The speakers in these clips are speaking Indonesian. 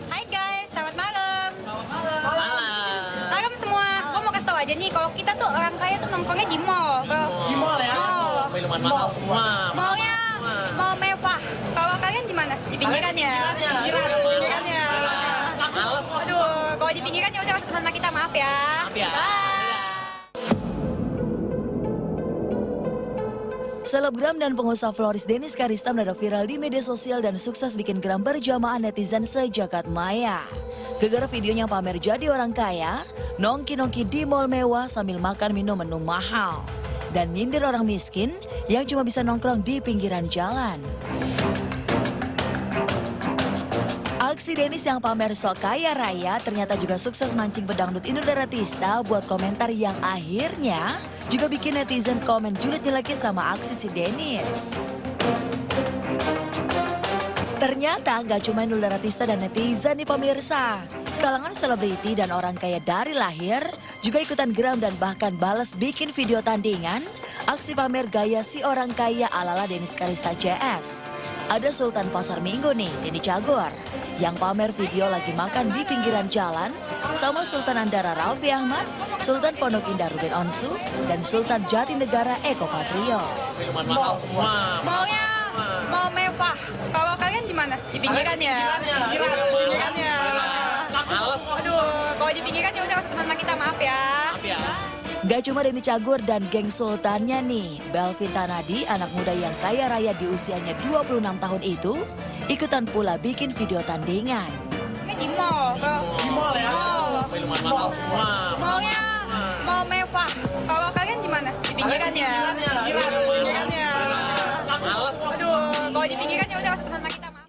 Hai guys, selamat malam. Malam semua. Gue mau kasih tau aja nih, kalau kita tuh orang kaya tuh nongkrongnya di mall. Di mall ya? Mall. Minuman mahal semua. Mallnya mall mewah. Kalau kalian gimana? Di pinggiran ya? Pinggiran ya. Males. Aduh, kalau di pinggiran ya udah kasih teman sama kita, maaf ya. Maaf ya. Bye. Selebgram dan pengusaha Floris Denis Karista mendadak viral di media sosial dan sukses bikin geram berjamaah netizen sejagat maya. Gara-gara videonya pamer jadi orang kaya, nongki-nongki di mall mewah sambil makan minum menu mahal. Dan nyindir orang miskin yang cuma bisa nongkrong di pinggiran jalan. Aksi Denis yang pamer sok kaya raya ternyata juga sukses mancing pedangdut Inul Daratista buat komentar yang akhirnya juga bikin netizen komen julid nyelekit sama aksi si Denis. Ternyata nggak cuma Inul Daratista dan netizen nih pemirsa. Kalangan selebriti dan orang kaya dari lahir juga ikutan geram dan bahkan balas bikin video tandingan aksi pamer gaya si orang kaya ala-ala Denis Karista CS. Ada Sultan Pasar Minggu nih, Denny Cagur, yang pamer video lagi makan di pinggiran jalan sama Sultan Andara Raffi Ahmad, Sultan Pondok Indah Ruben Onsu, dan Sultan Jatinegara Eko Patrio. Minuman mahal semua. Mallnya mall mewah. Kalau kalian gimana? Di pinggiran ya? Pinggiran ya. Males. Aduh, kalau di pinggiran ya udah kasih teman sama kita, maaf ya. Maaf ya. Gak cuma Denny Cagur dan geng sultannya nih, Belvin Tanadi, anak muda yang kaya raya di usianya 26 tahun itu, ikutan pula bikin video tandingan. Ini di mall. Di mall ya? Mall. Minuman mahal semua. Mallnya mall mewah. Kalau kalian gimana? Di pinggiran ya? Pinggiran ya. Males. Aduh, kalau di pinggiran ya udah kasih teman sama kita, maaf.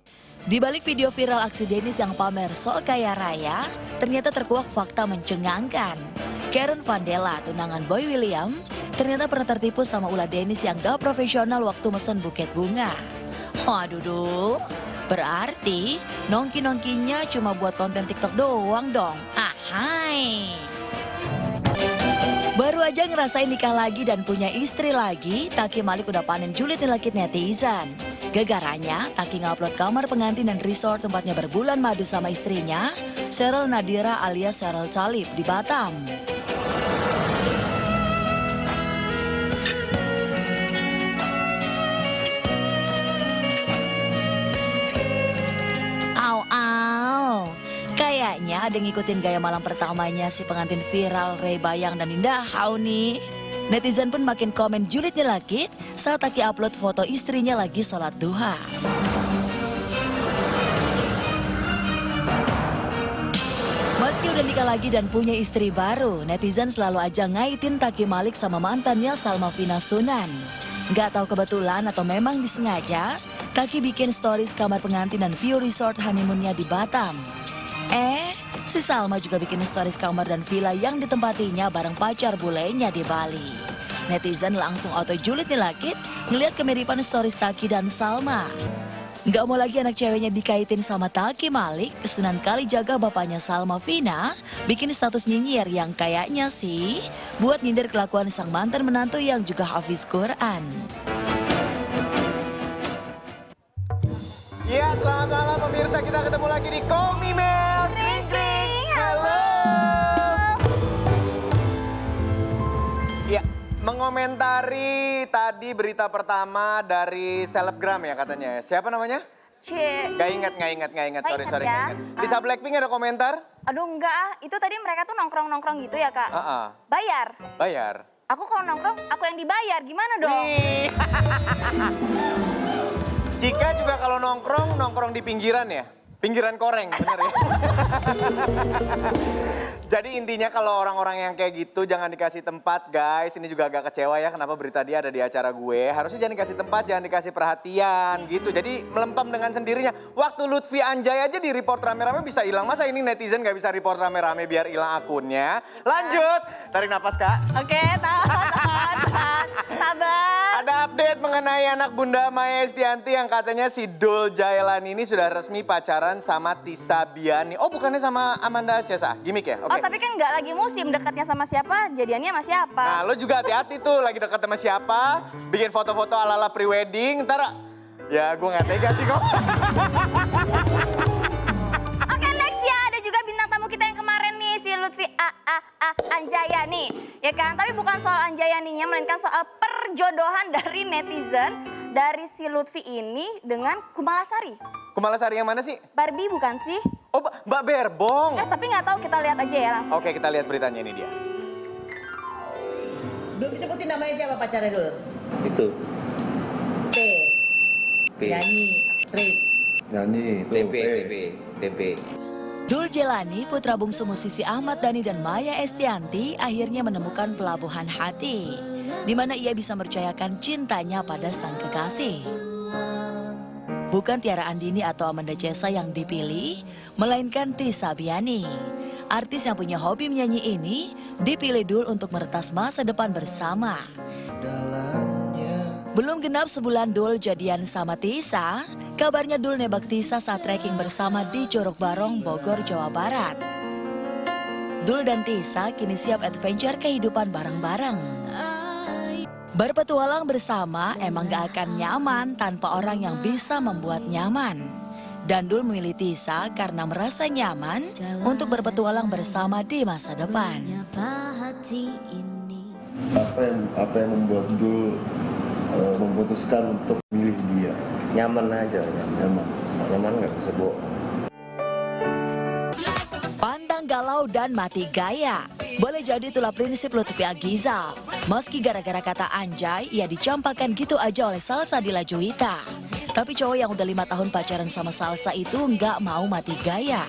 Di balik video viral aksi Denis yang pamer sok kaya raya, ternyata terkuak fakta mencengangkan. Karen Vandela, tunangan Boy William, ternyata pernah tertipu sama ulah Denis yang gak profesional waktu mesen buket bunga. Waduh, berarti nongki-nongkinya cuma buat konten TikTok doang dong. Ahai. Baru aja ngerasain nikah lagi dan punya istri lagi, Taki Malik udah panen julid nyelekit netizen. Gegaranya, Taki ngupload kamar pengantin dan resort tempatnya berbulan madu sama istrinya, Cheryl Nadira alias Cheryl Talib di Batam. Au. Kayaknya ada ngikutin gaya malam pertamanya si pengantin viral Ray Bayang dan Indah Hau nih. Netizen pun makin komen julid nyelekit saat Taki upload foto istrinya lagi sholat duha. Meski udah nikah lagi dan punya istri baru, netizen selalu aja ngaitin Taki Malik sama mantannya Salma Vina Sunan. Gak tahu kebetulan atau memang disengaja, Taki bikin stories kamar pengantin dan view resort honeymoonnya di Batam. Si Salma juga bikin stories kamar dan villa yang ditempatinya bareng pacar bulenya di Bali. Netizen langsung auto julid nyelekit ngeliat kemiripan stories Taki dan Salma. Gak mau lagi anak ceweknya dikaitin sama Taki Malik, Sunan Kalijaga bapaknya Salma Vina bikin status nyinyir yang kayaknya sih buat nyindir kelakuan sang mantan menantu yang juga hafiz Quran. Ya, selamat malam pemirsa. Kita ketemu lagi di Komi Mel. Kring kring. Halo. Ya, mengomentari tadi berita pertama dari selebgram ya katanya. Siapa namanya? Gak ingat. Sorry, ingat ya? gak ingat. Lisa Blackpink ada komentar? Aduh enggak ah, itu tadi mereka tuh nongkrong-nongkrong gitu ya kak? Bayar? Bayar. Aku kalau nongkrong, aku yang dibayar, gimana dong? Jika juga kalau nongkrong di pinggiran ya? Pinggiran koreng, bener ya? Jadi intinya kalau orang-orang yang kayak gitu jangan dikasih tempat guys. Ini juga agak kecewa ya kenapa berita dia ada di acara gue. Harusnya jangan dikasih tempat, jangan dikasih perhatian gitu. Jadi melempem dengan sendirinya. Waktu Lutfi Anjay aja di report rame-rame bisa hilang. Masa ini netizen gak bisa report rame-rame biar hilang akunnya? Lanjut, tarik napas Kak. Oke, tahan. Sabar. Ada update mengenai anak Bunda Maya Estianty yang katanya si Dul Jailani ini sudah resmi pacaran sama Tisa Biani. Oh bukannya sama Amanda Cesa, gimmick ya? Oke. Oh tapi kan nggak lagi musim, dekatnya sama siapa, jadiannya sama siapa. Nah lo juga hati-hati tuh lagi dekat sama siapa, bikin foto-foto ala-ala pre-wedding, ntar ya gue gak tega sih kok. Oke next ya, ada juga bintang tamu kita yang kemarin nih, si Lutfi Anjayani. Ya kan, tapi bukan soal Anjayaninya, melainkan soal perjodohan dari netizen dari si Lutfi ini dengan Kumalasari. Kumalasari yang mana sih? Barbie bukan sih? Oh Mbak Berbong. Tapi nggak tahu, kita lihat aja ya langsung. Oke kita lihat beritanya ini dia. Belum disebutin namanya siapa pacarnya dulu? Itu T. P. Nyanyi, aktris. nyanyi itu TP. Dul Jelani, putra bungsu musisi Ahmad Dhani dan Maya Estianty akhirnya menemukan pelabuhan hati, di mana ia bisa mercayakan cintanya pada sang kekasih. Bukan Tiara Andini atau Amanda Cesa yang dipilih, melainkan Tisa Biani. Artis yang punya hobi menyanyi ini dipilih Dul untuk meretas masa depan bersama. Belum genap sebulan Dul jadian sama Tisa, kabarnya Dul nebak Tisa saat trekking bersama di Curug Barong, Bogor, Jawa Barat. Dul dan Tisa kini siap adventure kehidupan bareng-bareng. Berpetualang bersama emang gak akan nyaman tanpa orang yang bisa membuat nyaman. Dan Dul memilih Tisa karena merasa nyaman untuk berpetualang bersama di masa depan. Apa yang membuat Dul memutuskan untuk milih dia? Nyaman aja, nyaman nggak bisa bohong. Pantang galau dan mati gaya. Boleh jadi itulah prinsip Lutfi Agizal. Meski gara-gara kata anjay, ia dicampakkan gitu aja oleh Salsa Dila Juwita. Tapi cowok yang udah 5 tahun pacaran sama Salsa itu nggak mau mati gaya.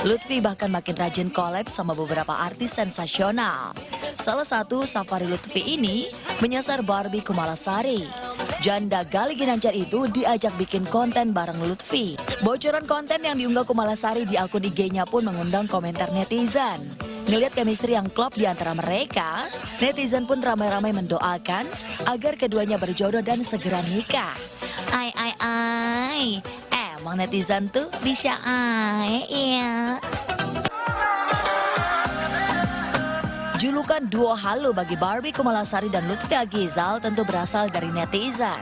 Lutfi bahkan makin rajin collab sama beberapa artis sensasional. Salah satu safari Lutfi ini menyasar Barbie Kumalasari. Janda Gali Ginanjar itu diajak bikin konten bareng Lutfi. Bocoran konten yang diunggah Kumalasari di akun IG-nya pun mengundang komentar netizen. Ngelihat chemistry yang klop di antara mereka, netizen pun ramai-ramai mendoakan agar keduanya berjodoh dan segera nikah. Ai, emang netizen tuh bisa ya. Julukan duo halu bagi Barbie Kumalasari dan Lutfi Agizal tentu berasal dari netizen.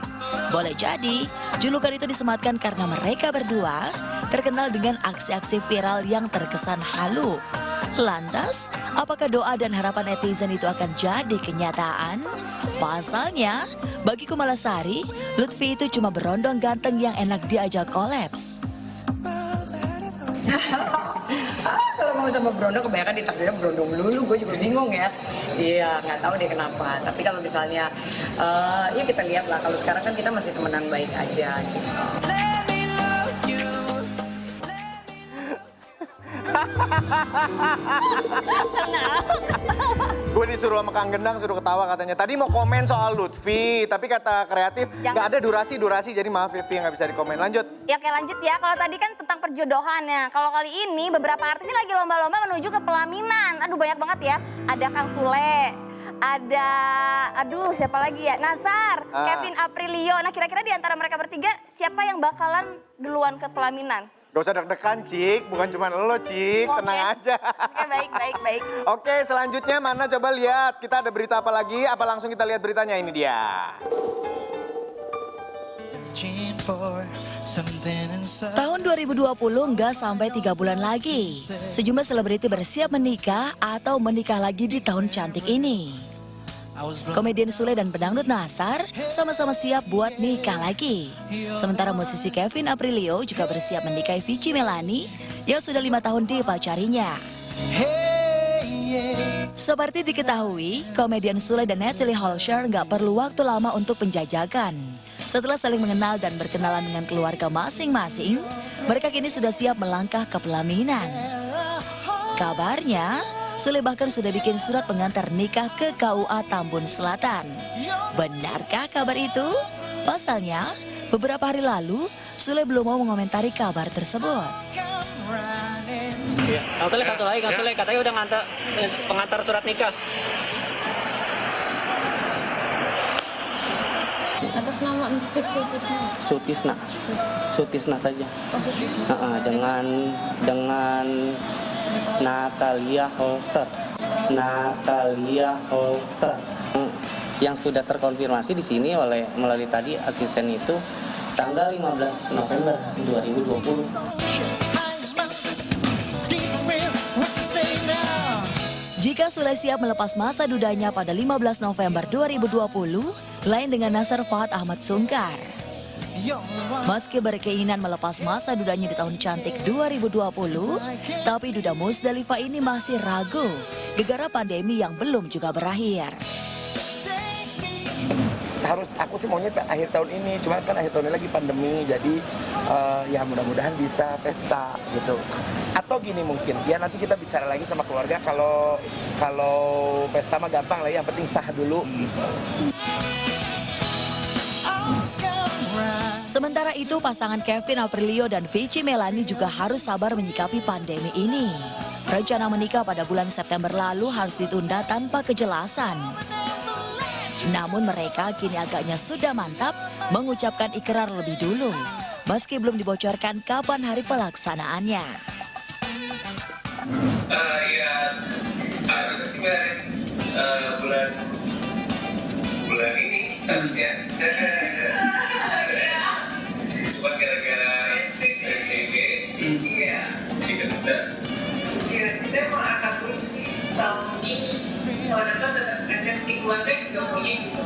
Boleh jadi, julukan itu disematkan karena mereka berdua terkenal dengan aksi-aksi viral yang terkesan halu. Lantas, apakah doa dan harapan netizen itu akan jadi kenyataan? Pasalnya, bagi Kumalasari, Lutfi itu cuma berondong ganteng yang enak diajak kolaps. Kalau mau sama Brondong kebanyakan ditaksirnya Brondong melulu, gue juga bingung ya. Iya, nggak tahu deh kenapa. Tapi kalau misalnya, ya kita lihat lah. Kalau sekarang kan kita masih temenan baik aja gitu. Gue disuruh sama Kang Gendang, suruh ketawa katanya. Tadi mau komen soal Lutfi, tapi kata kreatif nggak ada durasi, jadi maaf Vivi nggak bisa dikomen. Lanjut. Ya kayak lanjut ya, kalau tadi kan tentang perjodohan ya. Kalau kali ini beberapa artis ini lagi lomba-lomba menuju ke pelaminan. Aduh banyak banget ya, ada Kang Sule, ada, siapa lagi ya, Nasar, Kevin Aprilio. Nah kira-kira di antara mereka bertiga, siapa yang bakalan duluan ke pelaminan? Gak usah deg-degan Cik, bukan cuma lo Cik, tenang aja. Oke, baik. Oke selanjutnya mana coba lihat, kita ada berita apa lagi, apa langsung kita lihat beritanya, ini dia. Tahun 2020 nggak sampai 3 bulan lagi. Sejumlah selebriti bersiap menikah atau menikah lagi di tahun cantik ini. Komedian Sule dan pedangdut Nasar sama-sama siap buat nikah lagi. Sementara musisi Kevin Aprilio juga bersiap menikahi Vici Melani yang sudah 5 tahun dipacarinya. Seperti diketahui, komedian Sule dan Natalie Holscher nggak perlu waktu lama untuk penjajakan. Setelah saling mengenal dan berkenalan dengan keluarga masing-masing, mereka kini sudah siap melangkah ke pelaminan. Kabarnya, Sule bahkan sudah bikin surat pengantar nikah ke KUA Tambun Selatan. Benarkah kabar itu? Pasalnya, beberapa hari lalu, Sule belum mau mengomentari kabar tersebut. Iya. Kang Sule satu lagi, Kang Sule katanya udah pengantar surat nikah. Atas nama Entis Sutisna. Sutisna saja. Dengan Natalia Holster. Yang sudah terkonfirmasi di sini melalui tadi asisten itu tanggal 15 November 2020. Jika Sule siap melepas masa dudanya pada 15 November 2020, lain dengan Nasar Fahad Ahmad Sungkar. Meski berkeinginan melepas masa dudanya di tahun cantik 2020, tapi Duda Musdalifah ini masih ragu gegara pandemi yang belum juga berakhir. Aku sih maunya akhir tahun ini, cuma kan akhir tahun ini lagi pandemi, jadi ya mudah-mudahan bisa pesta gitu. Atau gini mungkin, ya nanti kita bicara lagi sama keluarga, kalau pesta mah gampang lah, yang penting sah dulu. Sementara itu, pasangan Kevin Aprilio dan Vici Melani juga harus sabar menyikapi pandemi ini. Rencana menikah pada bulan September lalu harus ditunda tanpa kejelasan. Namun mereka kini agaknya sudah mantap mengucapkan ikrar lebih dulu, meski belum dibocorkan kapan hari pelaksanaannya. Ya harusnya sih bulan ini harusnya. Cuma gara-gara PSBB, iya, jadi ketunda. Ya kita mau akan terus sih tahun ini. Kalau datang tetap resepsi keluarga juga punya gitu.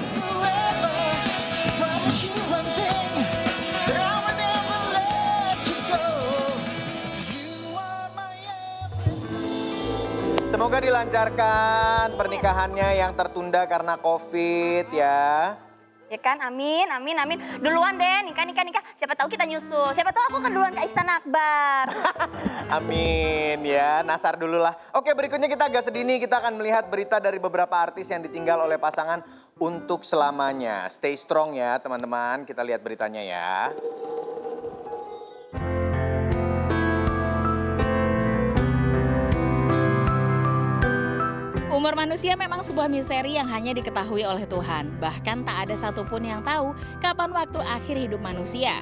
Semoga dilancarkan pernikahannya yang tertunda karena COVID ya. Ya kan, amin. Duluan deh, nikah. Siapa tahu kita nyusul. Siapa tahu aku keduluan ke Istana Akbar. Amin ya, Nasar dulu lah. Oke, berikutnya kita agak sedih nih. Kita akan melihat berita dari beberapa artis yang ditinggal oleh pasangan untuk selamanya. Stay strong ya teman-teman, kita lihat beritanya ya. Umur manusia memang sebuah misteri yang hanya diketahui oleh Tuhan. Bahkan tak ada satupun yang tahu kapan waktu akhir hidup manusia.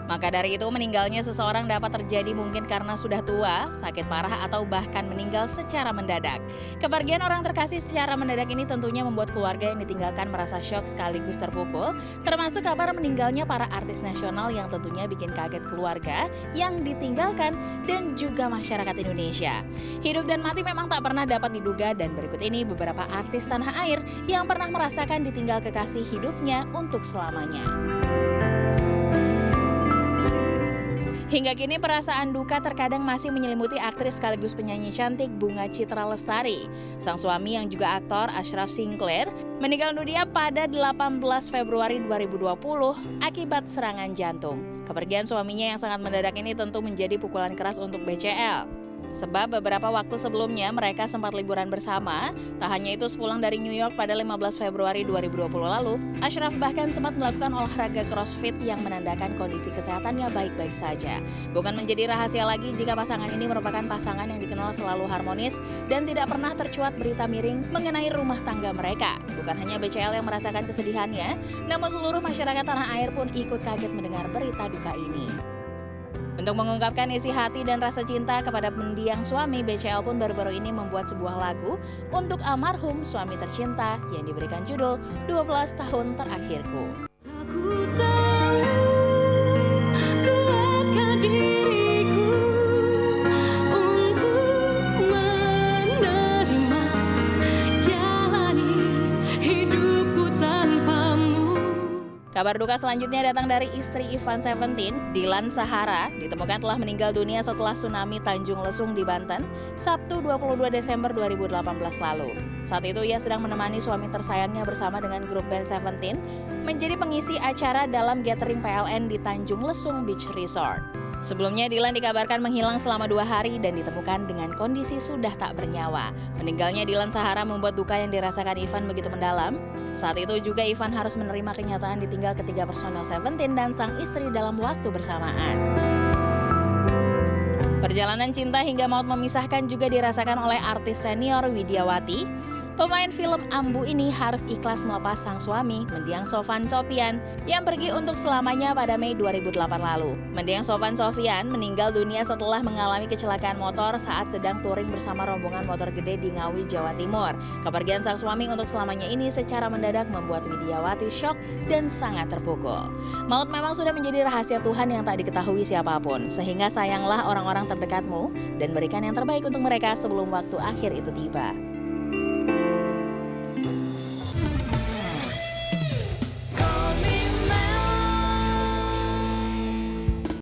Maka dari itu meninggalnya seseorang dapat terjadi mungkin karena sudah tua, sakit parah atau bahkan meninggal secara mendadak. Kepergian orang terkasih secara mendadak ini tentunya membuat keluarga yang ditinggalkan merasa syok sekaligus terpukul, termasuk kabar meninggalnya para artis nasional yang tentunya bikin kaget keluarga yang ditinggalkan dan juga masyarakat Indonesia. Hidup dan mati memang tak pernah dapat diduga dan berikut ini beberapa artis tanah air yang pernah merasakan ditinggal kekasih hidupnya untuk selamanya. Hingga kini perasaan duka terkadang masih menyelimuti aktris sekaligus penyanyi cantik Bunga Citra Lestari. Sang suami yang juga aktor Ashraf Sinclair meninggal dunia pada 18 Februari 2020 akibat serangan jantung. Kepergian suaminya yang sangat mendadak ini tentu menjadi pukulan keras untuk BCL. Sebab beberapa waktu sebelumnya mereka sempat liburan bersama. Tak hanya itu, sepulang dari New York pada 15 Februari 2020 lalu, Ashraf bahkan sempat melakukan olahraga crossfit yang menandakan kondisi kesehatannya baik-baik saja. Bukan menjadi rahasia lagi jika pasangan ini merupakan pasangan yang dikenal selalu harmonis dan tidak pernah tercuat berita miring mengenai rumah tangga mereka. Bukan hanya BCL yang merasakan kesedihannya, namun seluruh masyarakat tanah air pun ikut kaget mendengar berita duka ini. Untuk mengungkapkan isi hati dan rasa cinta kepada mendiang suami, BCL pun baru-baru ini membuat sebuah lagu untuk almarhum suami tercinta yang diberikan judul 12 tahun terakhirku. Aku tahu, kuatkan diriku untuk menerima jalani hidupku tanpamu. Kabar duka selanjutnya datang dari istri Ivan Seventeen, Dilan Sahara, ditemukan telah meninggal dunia setelah tsunami Tanjung Lesung di Banten, Sabtu 22 Desember 2018 lalu. Saat itu ia sedang menemani suami tersayangnya bersama dengan grup band Seventeen menjadi pengisi acara dalam gathering PLN di Tanjung Lesung Beach Resort. Sebelumnya Dilan dikabarkan menghilang selama 2 hari dan ditemukan dengan kondisi sudah tak bernyawa. Meninggalnya Dilan Sahara membuat duka yang dirasakan Ivan begitu mendalam. Saat itu juga Ivan harus menerima kenyataan ditinggal ketiga personel Seventeen dan sang istri dalam waktu bersamaan. Perjalanan cinta hingga maut memisahkan juga dirasakan oleh artis senior Widiawati. Pemain film Ambu ini harus ikhlas melepas sang suami, Mendiang Sofan Sofian, yang pergi untuk selamanya pada Mei 2008 lalu. Mendiang Sofan Sofian meninggal dunia setelah mengalami kecelakaan motor saat sedang touring bersama rombongan motor gede di Ngawi, Jawa Timur. Kepergian sang suami untuk selamanya ini secara mendadak membuat Widiawati syok dan sangat terpukul. Maut memang sudah menjadi rahasia Tuhan yang tak diketahui siapapun, sehingga sayanglah orang-orang terdekatmu dan berikan yang terbaik untuk mereka sebelum waktu akhir itu tiba.